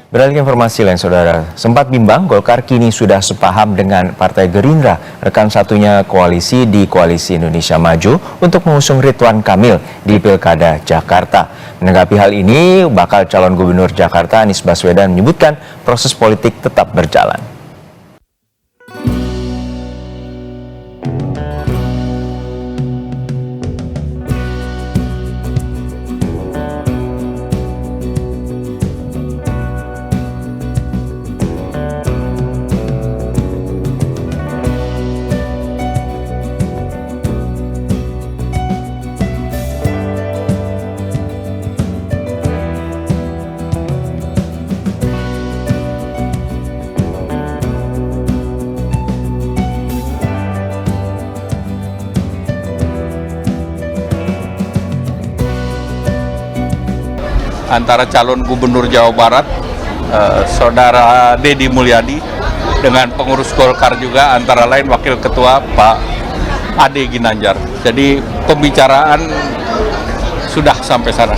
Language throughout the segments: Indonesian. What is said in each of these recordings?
Beralih ke informasi lain, Saudara. Sempat bimbang, Golkar kini sudah sepaham dengan Partai Gerindra, rekan satunya koalisi di Koalisi Indonesia Maju untuk mengusung Ridwan Kamil di Pilkada Jakarta. Menanggapi hal ini, bakal calon gubernur Jakarta Anies Baswedan menyebutkan proses politik tetap berjalan. Antara calon gubernur Jawa Barat, Saudara Deddy Mulyadi, dengan pengurus Golkar juga, antara lain Wakil Ketua Pak Ade Ginanjar. Jadi pembicaraan sudah sampai sana.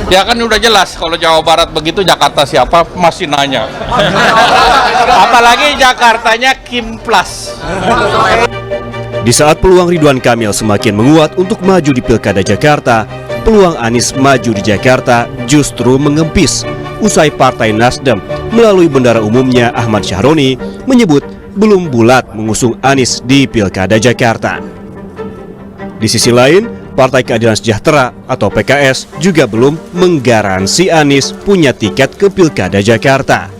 Ya kan udah jelas, kalau Jawa Barat begitu, Jakarta siapa masih nanya. Apalagi Jakartanya Kim Plus. Di saat peluang Ridwan Kamil semakin menguat untuk maju di Pilkada Jakarta, peluang Anies maju di Jakarta justru mengempis. Usai Partai Nasdem melalui bendara umumnya Ahmad Syahroni menyebut belum bulat mengusung Anies di Pilkada Jakarta. Di sisi lain, Partai Keadilan Sejahtera atau PKS juga belum menggaransi Anies punya tiket ke Pilkada Jakarta.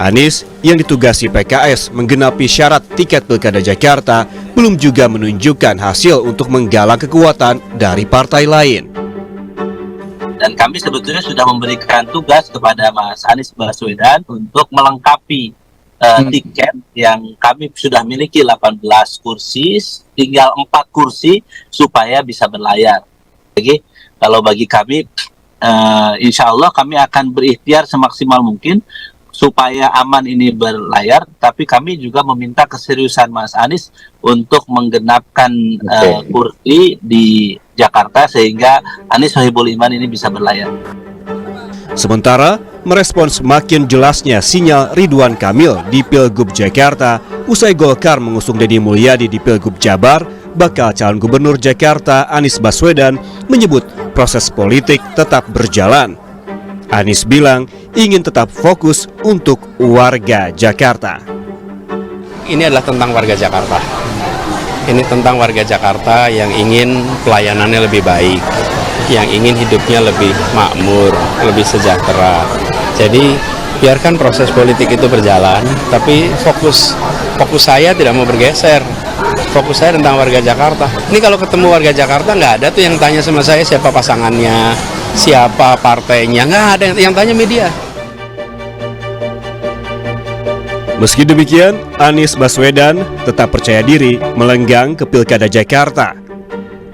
Anies yang ditugasi PKS menggenapi syarat tiket Pilkada Jakarta belum juga menunjukkan hasil untuk menggalang kekuatan dari partai lain. Dan kami sebetulnya sudah memberikan tugas kepada Mas Anies Baswedan untuk melengkapi tiket yang kami sudah miliki 18 kursi, tinggal 4 kursi supaya bisa berlayar. Jadi kalau bagi kami, insya Allah kami akan berikhtiar semaksimal mungkin supaya aman ini berlayar, tapi kami juga meminta keseriusan Mas Anies untuk menggenapkan kursi di Jakarta sehingga Anies Sohibul Iman ini bisa berlayar. Sementara, merespons semakin jelasnya sinyal Ridwan Kamil di Pilgub Jakarta, usai Golkar mengusung Deddy Mulyadi di Pilgub Jabar, bakal calon gubernur Jakarta Anies Baswedan menyebut proses politik tetap berjalan. Anies bilang ingin tetap fokus untuk warga Jakarta. Ini adalah tentang warga Jakarta. Ini tentang warga Jakarta yang ingin pelayanannya lebih baik, yang ingin hidupnya lebih makmur, lebih sejahtera. Jadi biarkan proses politik itu berjalan, tapi fokus saya tidak mau bergeser. Fokus saya tentang warga Jakarta. Ini kalau ketemu warga Jakarta nggak ada tuh yang tanya sama saya siapa pasangannya, siapa partainya, nggak ada yang tanya media. Meski demikian, Anies Baswedan tetap percaya diri melenggang ke Pilkada Jakarta.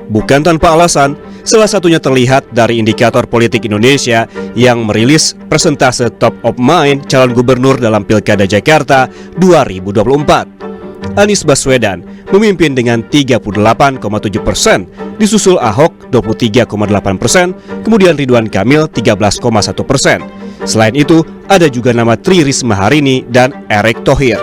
Bukan tanpa alasan, salah satunya terlihat dari indikator politik Indonesia yang merilis persentase top of mind calon gubernur dalam Pilkada Jakarta 2024. Anies Baswedan memimpin dengan 38,7%, disusul Ahok 23,8%, kemudian Ridwan Kamil 13,1%. Selain itu, ada juga nama Tri Risma Harini dan Erick Thohir.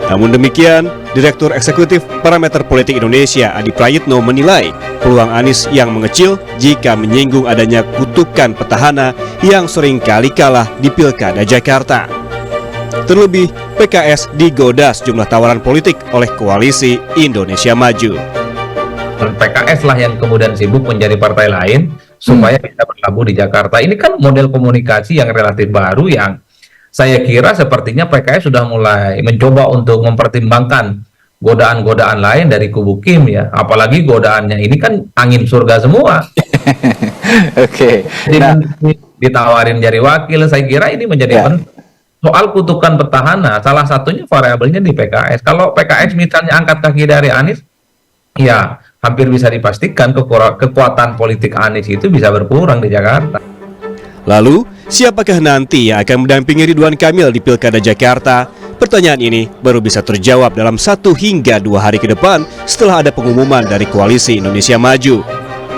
Namun demikian, Direktur Eksekutif Parameter Politik Indonesia Adi Prayitno menilai peluang Anies yang mengecil jika menyinggung adanya kutukan petahana yang sering kali kalah di Pilkada Jakarta. Terlebih, PKS digoda sejumlah tawaran politik oleh Koalisi Indonesia Maju. PKS lah yang kemudian sibuk mencari partai lain supaya bisa berlabuh di Jakarta. Ini kan model komunikasi yang relatif baru yang saya kira sepertinya PKS sudah mulai mencoba untuk mempertimbangkan godaan-godaan lain dari kubu Kim ya. Apalagi godaannya ini kan angin surga semua. Oke. Ditawarin jadi wakil, saya kira ini menjadi penting. Soal kutukan petahana, salah satunya variabelnya di PKS. Kalau PKS misalnya angkat kaki dari Anies, ya hampir bisa dipastikan kekuatan politik Anies itu bisa berkurang di Jakarta. Lalu, siapakah nanti yang akan mendampingi Ridwan Kamil di Pilkada Jakarta? Pertanyaan ini baru bisa terjawab dalam 1 hingga 2 hari ke depan setelah ada pengumuman dari Koalisi Indonesia Maju.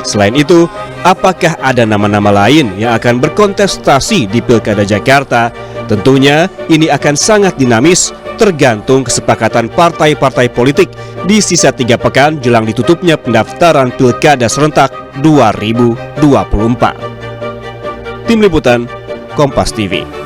Selain itu, Apakah ada nama-nama lain yang akan berkontestasi di Pilkada Jakarta? Tentunya ini akan sangat dinamis, tergantung kesepakatan partai-partai politik di sisa 3 pekan jelang ditutupnya pendaftaran Pilkada serentak 2024. Tim Liputan, Kompas TV.